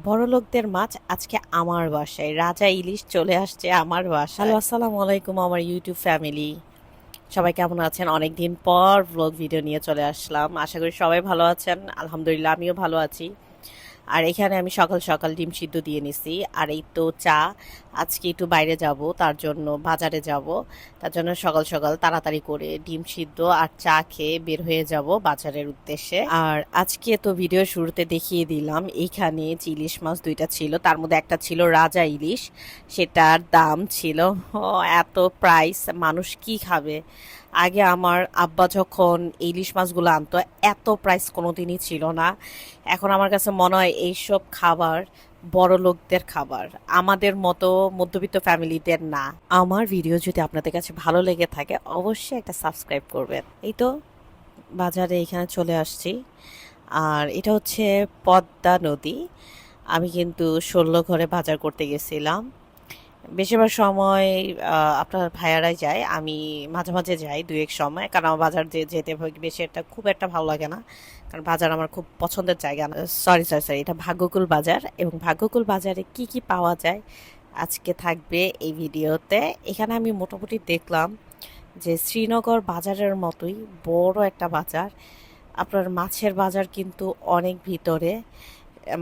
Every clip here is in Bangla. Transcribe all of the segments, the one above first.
বড়লোকদের মাছ আজকে আমার বাসায় রাজা ইলিশ চলে আসছে আমার বাসায়। হ্যালো, আসসালামু আলাইকুম আমার ইউটিউব ফ্যামিলি। সবাই কেমন আছেন? অনেক দিন পর ব্লগ ভিডিও নিয়ে চলে আসলাম। আশা করি সবাই ভালো আছেন। আলহামদুলিল্লাহ আমিও ভালো আছি। আর এখানে আমি সকাল সকাল ডিম সিদ্ধ দিয়ে নিছি। আর এই তো চা। আজকে একটু বাইরে যাব, তার জন্য বাজারে যাব। তার জন্য সকাল সকাল তাড়াতাড়ি করে ডিম সিদ্ধ আর চা খেয়ে বের হয়ে যাব বাজারের উদ্দেশ্যে। আর আজকে তো ভিডিও শুরুতে দেখিয়ে দিলাম এইখানে যে ইলিশ মাছ দুইটা ছিল, তার মধ্যে একটা ছিল রাজা ইলিশ। সেটার দাম ছিল এত প্রাইস, মানুষ কি খাবে। আগে আমার আব্বা যখন ইলিশ মাছগুলো আনতো এত প্রাইস কোনোদিনই ছিল না। এখন আমার কাছে মনে হয় এইসব খাবার বড় লোকদের খাবার, আমাদের মতো মধ্যবিত্ত ফ্যামিলিদের না। আমার ভিডিও যদি আপনাদের কাছে ভালো লেগে থাকে অবশ্যই একটা সাবস্ক্রাইব করবেন। এই তো বাজারে এখানে চলে আসছি। আর এটা হচ্ছে পদ্মা নদী। আমি কিন্তু ষোলঘরে বাজার করতে গেছিলাম। বেশিরভাগ সময় আপনার ভাইয়ারাই যায়, আমি মাঝে মাঝে যাই দুই এক সময়, কারণ আমার বাজার যেতে বেশি একটা খুব একটা ভালো লাগে না, কারণ বাজার আমার খুব পছন্দের জায়গা না। সরি সরি সরি, এটা ভাগ্যকুল বাজার। এবং ভাগ্যকুল বাজারে কি কি পাওয়া যায় আজকে থাকবে এই ভিডিওতে। এখানে আমি মোটামুটি দেখলাম যে শ্রীনগর বাজারের মতোই বড় একটা বাজার। আপনার মাছের বাজার কিন্তু অনেক ভিতরে,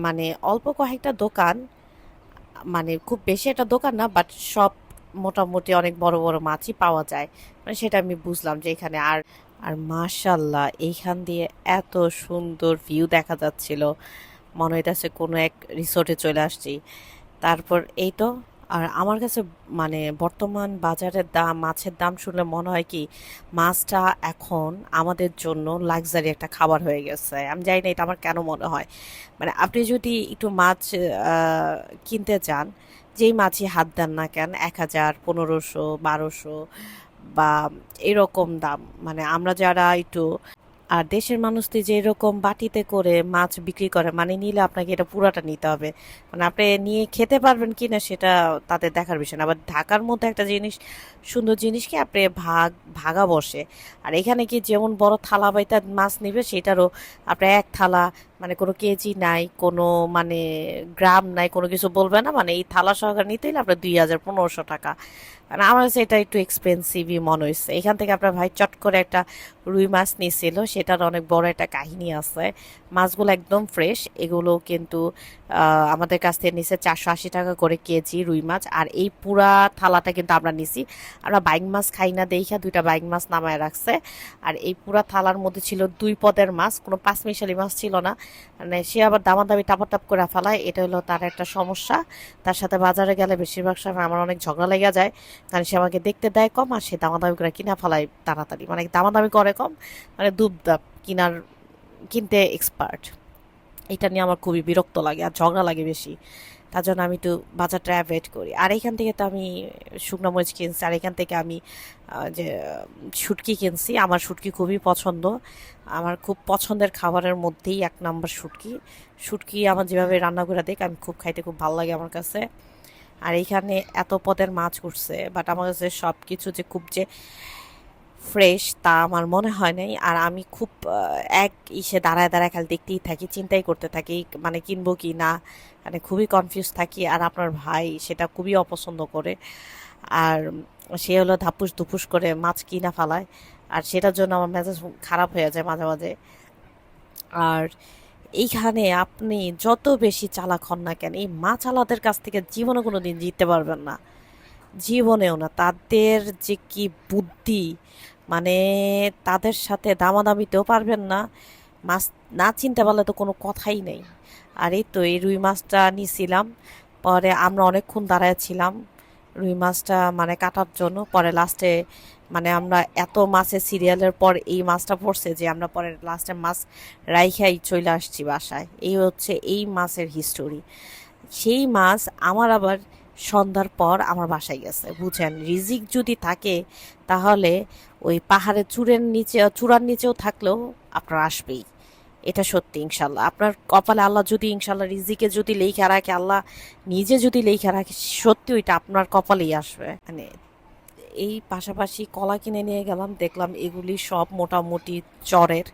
মানে অল্প কয়েকটা দোকান, মানে খুব বেশি একটা দোকান না, বাট সব মোটামুটি অনেক বড় বড় মাছই পাওয়া যায়। মানে সেটা আমি বুঝলাম যে এখানে। আর আর মাশাল্লাহ এইখান দিয়ে এত সুন্দর ভিউ দেখা যাচ্ছিল, মনে হইতেছে কোনো এক রিসোর্টে চলে আসছি। তারপর এই তো। আর আমার কাছে মানে বর্তমান বাজারের দাম, মাছের দাম শুনলে মনে হয় কি মাছটা এখন আমাদের জন্য লাক্সারি একটা খাবার হয়ে গেছে। আমি জানি না এটা আমার কেন মনে হয়। মানে আপনি যদি একটু মাছ কিনতে চান, যেই মাছই হাত দেন না কেন, 1,000, 1500, 1200 বা এরকম দাম। মানে আমরা যারা একটু, আর দেশের মানুষ তো যে এরকম বাটিতে করে মাছ বিক্রি করে, মানে নিলে আপনাকে এটা পুরাটা নিতে হবে। মানে আপনি নিয়ে খেতে পারবেন কিনা সেটা তাদের দেখার বিষয় না। আবার ঢাকার মধ্যে একটা জিনিস, সুন্দর জিনিস কি, আপনি ভাগা বসে। আর এখানে কি যেমন বড় থালা বাইতে মাছ নিবে সেটারও আপনার এক থালা, মানে কোনো কেজি নাই, কোনো মানে গ্রাম নাই, কোনো কিছু বলবে না। মানে এই থালা সহকারে নিতে হলে আপনার 2,000, 1500 টাকা। মানে আমার কাছে এটা একটু এক্সপেন্সিভই মনে হয়েছে। এখান থেকে আপনার ভাই চট করে একটা রুই মাছ নিয়েছিল, সেটার অনেক বড় একটা কাহিনী আছে। মাছগুলো একদম ফ্রেশ, এগুলো কিন্তু আমাদের কাছ থেকে নিচে 480 টাকা করে কেজি রুই মাছ। আর এই পুরা থালাটা কিন্তু আমরা নিছি। আমরা বাইং মাছ খাই না দেখা দুইটা বাইং মাছ নামায় রাখছে। আর এই পুরা থালার মধ্যে ছিল 2 পদের মাছ, কোনো পাঁচমিশালি মাছ ছিল না। মানে সে আবার দামাদামি টাপাটাপ করে ফেলায়, এটা হলো তার একটা সমস্যা। তার সাথে বাজারে গেলে বেশিরভাগ সময় আমার অনেক ঝগড়া লেগে যায়, কারণ সে আমাকে দেখতে দেয় কম আর সে দামাদামি করে কিনা ফেলায় তাড়াতাড়ি। মানে দামাদামি করে কম, মানে দুবদাপ কিনতে এক্সপার্ট। এটা নিয়ে আমার খুবই বিরক্ত লাগে আর ঝগড়া লাগে বেশি। তার জন্য আমি একটু বাজারটা অ্যাভয়েড করি। আর এখান থেকে তো আমি শুকনো মরিচ কিনছি, আর এখান থেকে আমি যে শুটকি কিনছি। আমার শুটকি খুবই পছন্দ, আমার খুব পছন্দের খাবারের মধ্যেই 1 নম্বর শুটকি। শুটকি আমার যেভাবে রান্না করে দেখ আমি খুব খাইতে খুব ভালো লাগে আমার কাছে। আর এইখানে এত পদের মাছ উঠছে, বাট আমার কাছে সব কিছু যে খুব যে ফ্রেশ তা আমার মনে হয় নাই। আর আমি খুব এক ইসে দাঁড়ায় দাঁড়ায় খালি দেখতেই থাকি, চিন্তাই করতে থাকি মানে কিনবো কি না, মানে খুবই কনফিউজ থাকি। আর আপনার ভাই সেটা খুবই অপছন্দ করে। আর সে হলো ধাপুস ধুপুস করে মাছ কিনা ফেলায়, আর সেটার জন্য আমার মেজাজ খারাপ হয়ে যায় মাঝে মাঝে। আর এইখানে আপনি যত বেশি চালাক হন না কেন, এই মাছওয়ালাদের কাছ থেকে জীবনে কোনো দিন জিততে পারবেন না, জীবনেও না। তাদের যে কি বুদ্ধি, মানে তাদের সাথে দামাদামিতেও পারবেন না। মাছ না চিনতে পারলে তো কোনো কথাই নেই। আর এই তো এই রুই মাছটা নিছিলাম, পরে আমরা অনেকক্ষণ দাঁড়ায় ছিলাম রুই মাছটা মানে কাটার জন্য। পরে লাস্টে মানে আমরা এত মাছের সিরিয়ালের পর এই মাছটা পড়ছে যে আমরা পরে লাস্টে মাছ রাইখাই চলে আসছি বাসায়। এই হচ্ছে এই মাছের হিস্টোরি। সেই মাছ আমার আবার সন্ধ্যার পর আমার বাসায় গেছে। বুঝেন, রিজিক যদি থাকে তাহলে ওই পাহাড়ের চূড়ার নিচেও থাকলেও আপনার আসবেই। এটা সত্যি। ইনশাল্লাহ আপনার কপালে আল্লাহ যদি ইনশাল্লাহ রিজিকে যদি লেখা রাখে, আল্লাহ নিজে যদি লেখা রাখে, সত্যি ওইটা আপনার কপালেই আসবে। মানে এই পাশাপাশি কলা কিনে নিয়ে গেলাম, দেখলাম এগুলি সব মোটামুটি চরের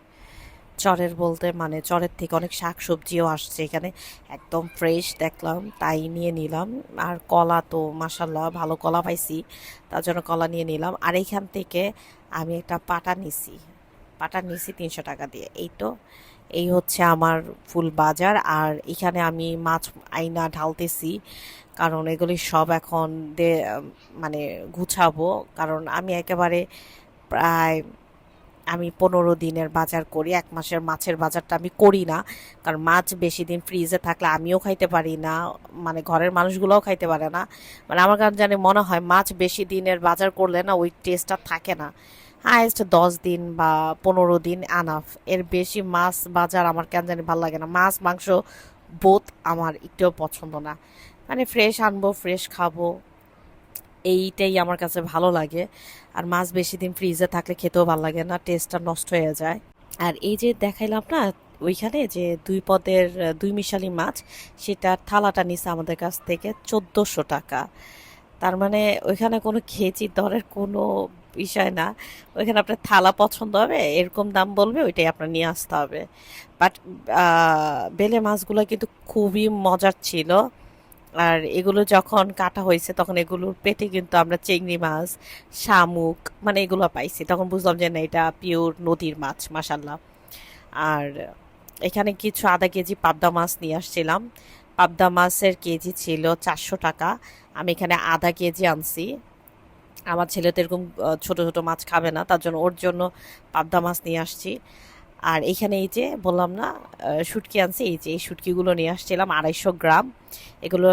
চরের বলতে মানে চরের থেকে অনেক শাক সবজিও আসছে এখানে, একদম ফ্রেশ দেখলাম তাই নিয়ে নিলাম। আর কলা তো মাশাল্লাহ ভালো কলা পাইছি, তার জন্য কলা নিয়ে নিলাম। আর এইখান থেকে আমি একটা পাটা নিছি 300 টাকা দিয়ে। এই হচ্ছে আমার ফুল বাজার। আর এখানে আমি মাছ আইনা ঢালতেছি, কারণ এগুলি সব এখন দে মানে গুছাবো। কারণ আমি একেবারে প্রায় 15 দিনের বাজার করি, 1 মাসের মাছের বাজারটা আমি করি না। কারণ মাছ বেশি দিন ফ্রিজে থাকলে আমিও খাইতে পারি না, মানে ঘরের মানুষগুলোও খাইতে পারে না। মানে আমার কারণ জানি মনে হয় মাছ বেশি দিনের বাজার করলে না ওই টেস্টটা থাকে না। হাইস্ট 10 দিন বা 15 দিন আনাফ, এর বেশি মাছ বাজার আমার কেন জানি ভালো লাগে না। মাছ মাংস বোথ আমার একটুও পছন্দ না। মানে ফ্রেশ আনবো, ফ্রেশ খাবো, এইটাই আমার কাছে ভালো লাগে। আর মাছ বেশি দিন ফ্রিজে থাকলে খেতেও ভালো লাগে না, টেস্টটা নষ্ট হয়ে যায়। আর এই যে দেখাইলাম না ওইখানে যে 2 পদের 2 মিশালি মাছ, সেটার থালাটা নিছে আমাদের কাছ থেকে 1400 টাকা। তার মানে ওইখানে কোনো কেজি দরের কোনো বিষয় না, ওইখানে আপনার থালা পছন্দ হবে এরকম দাম বলবে, ওইটাই আপনার নিয়ে আসতে হবে। বাট বেলে মাছগুলো কিন্তু খুবই মজার ছিল। আর এগুলো যখন কাটা হয়েছে তখন এগুলোর পেটে কিন্তু আমরা চিংড়ি মাছ, শামুক মানে এগুলো পাইছি, তখন বুঝলাম যে না এটা পিওর নদীর মাছ মাশাল্লাহ। আর এখানে কিছু আধা কেজি পাবদা মাছ নিয়ে আসছিলাম। পাবদা মাছের কেজি ছিল 400 টাকা। আমি এখানে আধা কেজি আনছি। আমার ছেলে তো এরকম ছোট ছোট মাছ খাবে না, তার জন্য ওর জন্য পাবদা মাছ নিয়ে আসছি। আর এইখানে এই যে বললাম না শুটকি আনছি, এই যে এই শুটকিগুলো নিয়ে আসছিলাম 250 গ্রাম। এগুলো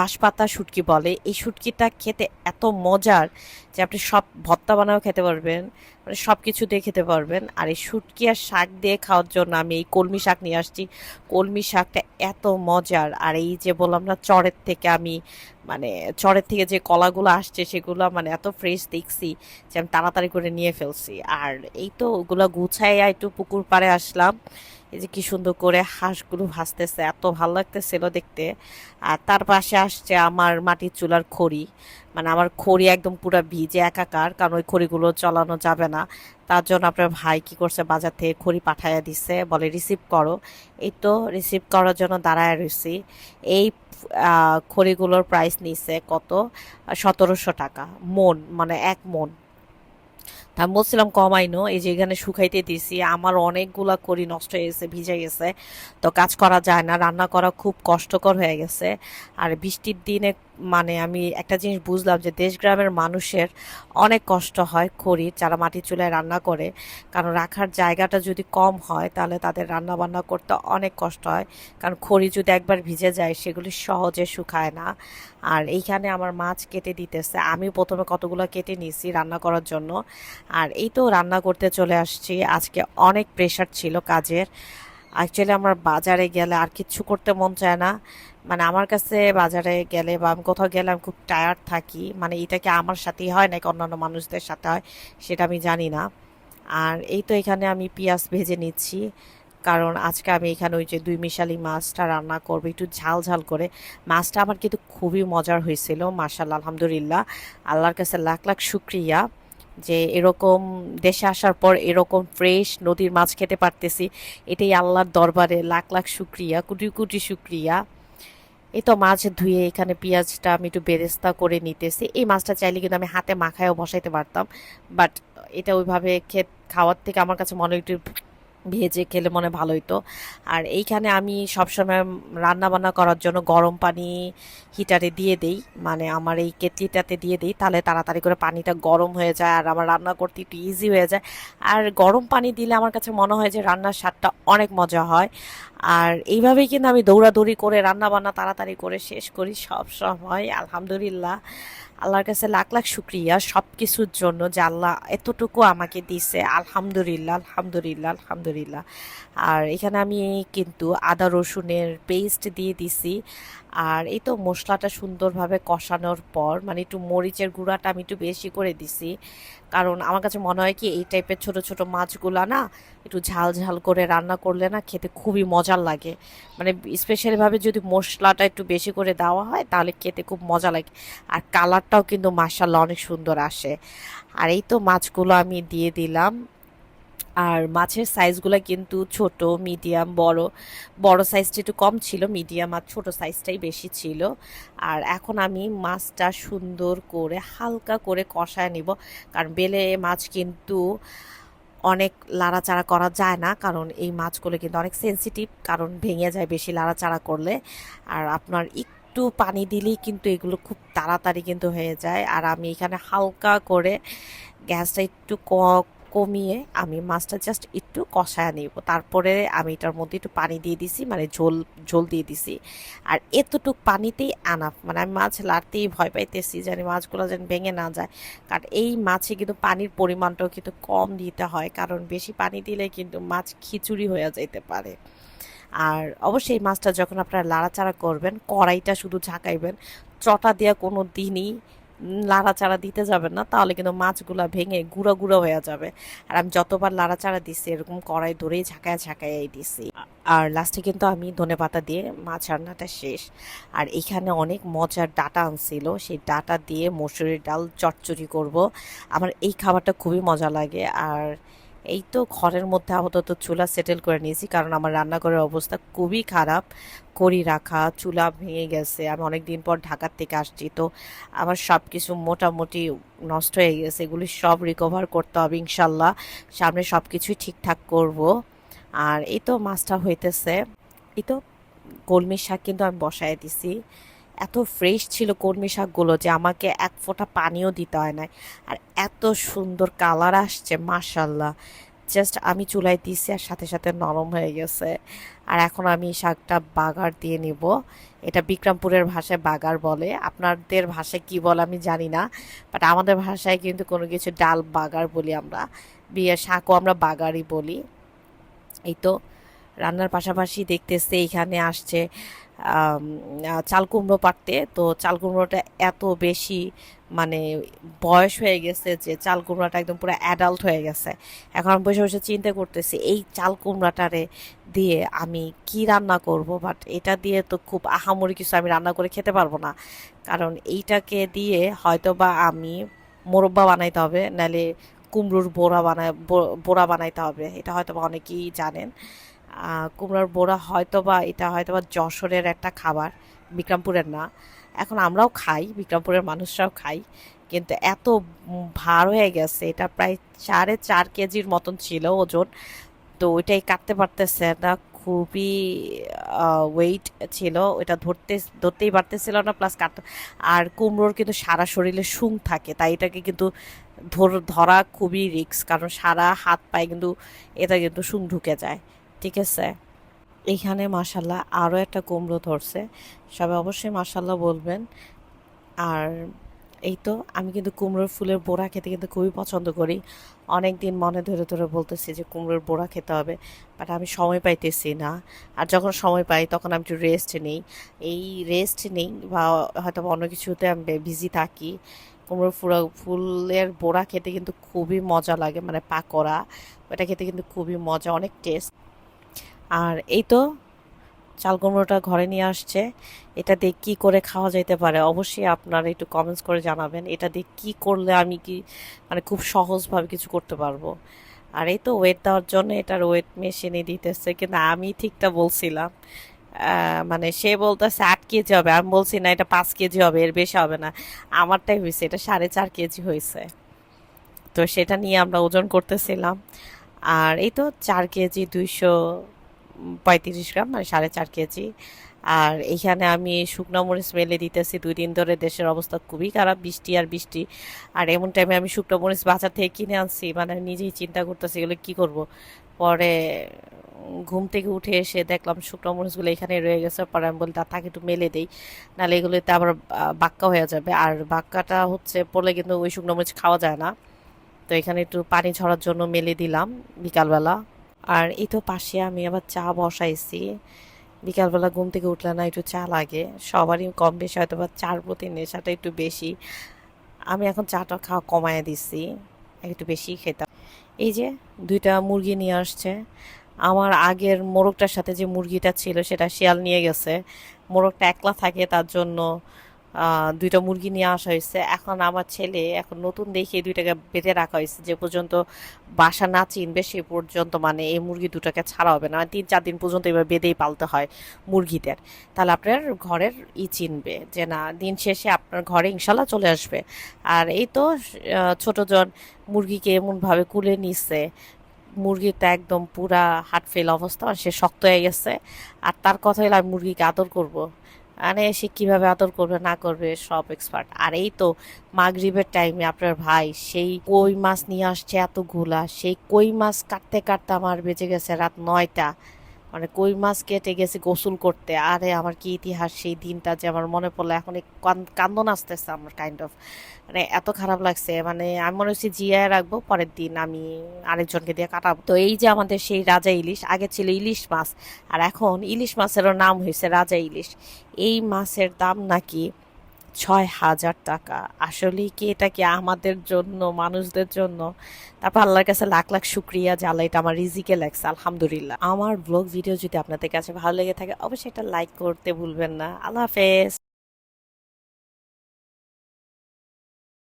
বাঁশপাতা শুটকি বলে। এই শুটকিটা খেতে এত মজার যে আপনি সব ভর্তা বানাও খেতে পারবেন, মানে সব কিছু দিয়ে খেতে পারবেন। আর এই শুটকি আর শাক দিয়ে খাওয়ার জন্য আমি এই কলমি শাক নিয়ে আসছি। কলমি শাকটা এত মজার। আর এই যে বললাম না চরের থেকে আমি মানে চরের থেকে যে কলাগুলো আসছে সেগুলো মানে এত ফ্রেশ দেখছি যে আমি তাড়াতাড়ি করে নিয়ে ফেলছি। আর এই তো ওগুলো গুছাইয়া একটু পুকুর পাড়ে আসলাম। এই যে কি সুন্দর করে হাঁসগুলো ভাসতেছে, এত ভালো লাগতেছিল দেখতে। আর তার পাশে আসছে আমার মাটির চুলার খড়ি, মানে আমার খড়ি একদম পুরো ভিজে একাকার, কারণ ওই খড়িগুলো চালানো যাবে না। তার জন্য আপনার ভাই কি করছে, বাজার থেকে খড়ি পাঠাইয়া দিছে, বলে রিসিভ করো। এই তো রিসিভ করার জন্য দাঁড়ায় রয়েছি। এই খড়িগুলোর প্রাইস নিছে কত, 1700 টাকা মন, মানে 1 মন। তা আমি বলছিলাম কমাইনো, এই যে এখানে শুকাইতে দিছি, আমার অনেকগুলা খড়ি নষ্ট হয়ে গেছে, ভিজে গেছে। তো কাজ করা যায় না, রান্না করা খুব কষ্টকর হয়ে গেছে। আর বৃষ্টির দিনে মানে আমি একটা জিনিস বুঝলাম যে দেশ গ্রামের মানুষের অনেক কষ্ট হয় খড়ির, যারা মাটির চুলায় রান্না করে। কারণ রাখার জায়গাটা যদি কম হয় তাহলে তাদের রান্না বান্না করতে অনেক কষ্ট হয়। কারণ খড়ি যদি একবার ভিজে যায় সেগুলি সহজে শুকায় না। আর এইখানে আমার মাছ কেটে দিতেছে, আমি প্রথমে কতগুলো কেটে নিয়েছি রান্না করার জন্য। আর এই তো রান্না করতে চলে আসছি। আজকে অনেক প্রেশার ছিল কাজের। অ্যাকচুয়ালি আমার বাজারে গেলে আর কিচ্ছু করতে মন চায় না। মানে আমার কাছে বাজারে গেলে বা আমি কোথাও গেলে আমি খুব টায়ার্ড থাকি। মানে এটা কি আমার সাথেই হয় নাকি অন্যান্য মানুষদের সাথে হয় সেটা আমি জানি না। আর এই তো এখানে আমি পেঁয়াজ ভেজে নিচ্ছি, কারণ আজকে আমি এখানে ওই যে 2 মিশালি মাছটা রান্না করবো একটু ঝাল ঝাল করে। মাছটা আমার কিন্তু খুবই মজার হয়েছিল মাশাআল্লাহ, আলহামদুলিল্লাহ। আল্লাহর কাছে লাখ লাখ শুক্রিয়া যে এরকম দেশে আসার পর এরকম ফ্রেশ নদীর মাছ খেতে পারতেছি। এটাই আল্লাহর দরবারে লাখ লাখ শুক্রিয়া, কোটি কোটি শুক্রিয়া। এই তো মাছ ধুয়ে এখানে পেঁয়াজটা আমি একটু বেরেস্তা করে নিতেছি। এই মাছটা চাইলে কিন্তু আমি হাতে মাখায়ও বসাইতে পারতাম, বাট এটা ওইভাবে খাওয়ার থেকে আমার কাছে মনে হয় একটু ভেজে খেলে মনে হয় ভালো হইতো। আর এইখানে আমি সবসময় রান্না বান্না করার জন্য গরম পানি হিটারে দিয়ে দেই, মানে আমার এই কেটলিটাতে দিয়ে দিই, তাহলে তাড়াতাড়ি করে পানিটা গরম হয়ে যায় আর আমার রান্না করতে একটু ইজি হয়ে যায়। আর গরম পানি দিলে আমার কাছে মনে হয় যে রান্নার স্বাদটা অনেক মজা হয়। আর এইভাবেই কিন্তু আমি দৌড়াদৌড়ি করে রান্না বান্না তাড়াতাড়ি করে শেষ করি সব সময়, আলহামদুলিল্লাহ। আল্লাহর কাছে লাখ লাখ শুক্রিয়া সব কিছুর জন্য যে আল্লাহ এতটুকু আমাকে দিছে, আলহামদুলিল্লাহ আলহামদুলিল্লাহ আলহামদুলিল্লাহ। আর এখানে আমি কিন্তু আদা রসুনের পেস্ট দিয়ে দিছি। আর এই তো মশলাটা সুন্দরভাবে কষানোর পর মানে একটু মরিচের গুঁড়াটা আমি একটু বেশি করে দিছি, কারণ আমার কাছে মনে হয় কি এই টাইপের ছোট ছোট মাছগুলা না একটু ঝাল ঝাল করে রান্না করলে না খেতে খুবই মজার লাগে। মানে স্পেশালিভাবে যদি মশলাটা একটু বেশি করে দেওয়া হয় তাহলে খেতে খুব মজা লাগে। আর কালারটাও কিন্তু মাশাআল্লাহ অনেক সুন্দর আসে। আর এই তো মাছগুলো আমি দিয়ে দিলাম। আর মাছের সাইজগুলো কিন্তু ছোট মিডিয়াম বড়, বড় সাইজটা একটু কম ছিল, মিডিয়াম আর ছোট সাইজটাই বেশি ছিল। আর এখন আমি মাছটা সুন্দর করে হালকা করে কষায় নিব, কারণ বেলে মাছ কিন্তু অনেক লাড়াচাড়া করা যায় না, কারণ এই মাছগুলো কিন্তু অনেক সেনসিটিভ, কারণ ভেঙে যায় বেশি লাড়াচাড়া করলে। আর আপনার একটু পানি দিলেই কিন্তু এগুলো খুব তাড়াতাড়ি কিন্তু হয়ে যায়। আর আমি এখানে হালকা করে গ্যাসটা একটু কমিয়ে আমি মাছটা জাস্ট একটু কষায় নিব, তারপরে আমি এটার মধ্যে একটু পানি দিয়ে দিছি, মানে ঝোল ঝোল দিয়ে দিছি। আর এতটুক পানিতেই আনাফ, মানে আমি মাছ লাড়তেই ভয় পাইতেছি জানি মাছগুলো যেন ভেঙে না যায়, কারণ এই মাছে কিন্তু পানির পরিমাণটাও কিন্তু কম দিতে হয়, কারণ বেশি পানি দিলে কিন্তু মাছ খিচুড়ি হয়ে যেতে পারে। আর অবশ্যই এই মাছটা যখন আপনারা লাড়াচাড়া করবেন, কড়াইটা শুধু ঝাঁকাইবেন, চটা দিয়ে কোনো দিনই লাড়াচাড়া দিতে যাবেন না, তাহলে কিন্তু মাছগুলা ভেঙে গুঁড়ো গুঁড়ো হয়ে যাবে। আর আমি যতবার লাড়াচাড়া দিছি এরকম কড়াই ধরেই ঝাঁকায় ঝাঁকায় দিছি। আর লাস্টে কিন্তু আমি ধনেপাতা দিয়ে মাছ রান্নাটা শেষ। আর এখানে অনেক মজার ডাটা আনছিল, সেই ডাটা দিয়ে মসুরির ডাল চচ্চড়ি করব। আমার এই খাবারটা খুবই মজা লাগে। আর এই তো ঘরের মধ্যে আপাতত চুলা সেটেল করে নিয়েছি, কারণ আমার রান্নাঘরের অবস্থা খুবই খারাপ, কড়ি রাখা, চুলা ভেঙে গেছে। আমি অনেক দিন পর ঢাকার থেকে আসছি, তো আমার সব কিছু মোটামুটি নষ্ট হয়ে গেছে, এগুলি সব রিকভার করতে হবে ইনশাল্লাহ। সামনে সব কিছুই ঠিকঠাক করব। আর এই তো মাছটা হইতেছে। এই তো কলমি শাক কিন্তু আমি বসায় দিছি। এত ফ্রেশ ছিল কলমি শাকগুলো যে আমাকে এক ফোঁটা পানিও দিতে হয় না। আর এত সুন্দর কালার আসছে মাশাল্লাহ। জাস্ট আমি চুলায় দিছি আর সাথে সাথে নরম হয়ে গেছে। আর এখন আমি শাকটা বাগার দিয়ে নিব। এটা বিক্রমপুরের ভাষায় বাগার বলে, আপনাদের ভাষায় কি বলে আমি জানি না, বাট আমাদের ভাষায় কিন্তু কোনো কিছু ডাল বাগার বলি আমরা, বিয়ের শাকও আমরা বাগারই বলি। এই তো রান্নার পাশাপাশি দেখতেছে এখানে আসছে চাল কুমড়ো পাড়তে। তো চাল কুমড়োটা এত বেশি মানে বয়স হয়ে গেছে যে চাল কুমড়োটা একদম পুরো অ্যাডাল্ট হয়ে গেছে। এখন আমি বসে বসে চিন্তা করতেছি এই চাল কুমড়াটারে দিয়ে আমি কি রান্না করব, বাট এটা দিয়ে তো খুব আহামরি কিছু আমি রান্না করে খেতে পারবো না, কারণ এইটাকে দিয়ে হয়তো বা আমি মোরব্বা বানাইতে হবে, নাহলে কুমড়োর বড়া বানাইতে হবে। এটা হয়তো বা অনেকেই জানেন। কুমড়োর বড়া হয়তোবা এটা হয়তোবা যশোরের একটা খাবার, বিক্রমপুরের না। এখন আমরাও খাই, বিক্রমপুরের মানুষরাও খাই, কিন্তু এত ভার হয়ে গেছে, এটা প্রায় 4.5 কেজির মতন ছিল ওজন। তো ওইটাই কাটতে পারতেছে না, খুবই ওয়েট ছিল, ওইটা ধরতেই পারতেছিল না, প্লাস কাটতে। আর কুমড়োর কিন্তু সারা শরীরে শুং থাকে, তাই এটাকে কিন্তু ধরা খুবই রিস্ক, কারণ সারা হাত পায়ে কিন্তু এটা কিন্তু শুং ঢুকে যায়। ঠিক আছে, এইখানে মাশাল্লাহ আরও একটা কুমড়ো ধরছে, সবাই অবশ্যই মাশাল্লাহ বলবেন। আর এই তো আমি কিন্তু কুমড়োর ফুলের বড়া খেতে কিন্তু খুবই পছন্দ করি, অনেক দিন মনে ধরে ধরে বলতেছি যে কুমড়োর বড়া খেতে হবে, বাট আমি সময় পাইতেছি না। আর যখন সময় পাই তখন আমি একটু রেস্ট নিই, এই রেস্ট নেই বা হয়তো অন্য কিছুতে আমি বিজি থাকি। কুমড়োর ফুলের বড়া খেতে কিন্তু খুবই মজা লাগে, মানে পাকোড়া, ওটা খেতে কিন্তু খুবই মজা, অনেক টেস্ট। আর এই তো চাল কুমড়োটা ঘরে নিয়ে আসছে, এটা দিয়ে কী করে খাওয়া যেতে পারে অবশ্যই আপনারা একটু কমেন্টস করে জানাবেন, এটা দিয়ে কী করলে আমি কি মানে খুব সহজভাবে কিছু করতে পারবো। আর এই তো ওয়েট দেওয়ার জন্য এটার ওয়েট মেশিনে দিতেছে, কিন্তু আমি ঠিকটা বলছিলাম, মানে সে বলতেছে 8 কেজি হবে, আমি বলছি না এটা 5 কেজি হবে, এর বেশি হবে না। আমারটাই হয়েছে, এটা 4.5 কেজি হয়েছে। তো সেটা নিয়ে আমরা ওজন করতেছিলাম। আর এই তো 4 কেজি 235 গ্রাম, মানে 4.5 কেজি। আর এইখানে আমি শুকনো মরিচ মেলে দিতেছি, 2 দিন ধরে দেশের অবস্থা খুবই খারাপ, বৃষ্টি আর বৃষ্টি। আর এমন টাইমে আমি শুকনো মরিচ বাজার থেকে কিনে আনছি, মানে আমি নিজেই চিন্তা করতেছি এগুলো কী করব। পরে ঘুম থেকে উঠে এসে দেখলাম শুকনো মরিচগুলো এখানে রয়ে গেছে, পরে আমি বলি তাকে একটু মেলে দেই, নাহলে এগুলোতে আবার বাক্কা হয়ে যাবে, আর বাক্কাটা হচ্ছে পড়লে কিন্তু ওই শুকনো মরিচ খাওয়া যায় না। তো এখানে একটু পানি ঝরার জন্য মেলে দিলাম বিকালবেলা। আর এই তো পাশে আমি আবার চা বসাইছি, বিকালবেলা ঘুম থেকে উঠলে না একটু চা লাগে, সবারই কম বেশি হয়তো বা চার প্রতি নেশাটা একটু বেশি। আমি এখন চাটা খাওয়া কমায় দিছি, একটু বেশি খেতাম। এই যে 2টা মুরগি নিয়ে আসছে, আমার আগের মোরগটার সাথে যে মুরগিটা ছিল সেটা শিয়াল নিয়ে গেছে, মোরগটা একলা থাকে তার জন্য দুইটা মুরগি নিয়ে আসা হয়েছে। এখন আমার ছেলে এখন নতুন দেখে দুইটাকে বেঁধে রাখা হয়েছে, যে পর্যন্ত বাসা না চিনবে সে পর্যন্ত মানে এই মুরগি দুটাকে ছাড়া হবে না, 3-4 দিন পর্যন্ত এবার বেঁধেই পালতে হয় মুরগিদের। তাহলে আপনার ঘরের চিনবে যে না, দিন শেষে আপনার ঘরে ইনশাল্লাহ চলে আসবে। আর এই তো ছোট জন মুরগিকে এমনভাবে কুলে নিচ্ছে, মুরগিটা একদম পুরা হার্ট ফেল অবস্থা, আর সে শক্ত হয়ে গেছে। আর তার কথা হলো আমি মুরগিকে আদর করব, মানে সে কিভাবে আদর করবে না করবে সব এক্সপার্ট। আর এই তো মাগরিবের টাইমে আপনার ভাই সেই কই মাছ নিয়ে আসছে এতগুলা, সেই কই মাছ কাটতে কাটতে আমার বেজে গেছে রাত 9টা। মানে কই মাছ কেটে গেছে গোসল করতে। আরে আমার কি ইতিহাস সেই দিনটা, যে আমার মনে পড়লো এখন কান্দন আসতেছে আমার কাইন্ড অফ, মানে এত খারাপ লাগছে। মানে আমি মনে হচ্ছে জিয়ায় রাখবো, পরের দিন আমি আরেকজনকে দিয়ে কাটাবো। তো এই যে আমাদের সেই রাজা ইলিশ, আগে ছিল ইলিশ মাছ, আর এখন ইলিশ মাছেরও নাম হয়েছে রাজা ইলিশ। এই মাছের দাম নাকি 6,000 টাকা। আসলেই কি এটা কি আমাদের জন্য, মানুষদের জন্য? তারপর আল্লাহর কাছে লাখ লাখ শুক্রিয়া যে আল্লাহ এটা আমার রিজিকে লাগছে, আলহামদুলিল্লাহ। আমার ব্লগ ভিডিও যদি আপনাদের কাছে ভালো লেগে থাকে অবশ্যই এটা লাইক করতে ভুলবেন না। আল্লাহ হাফেজ।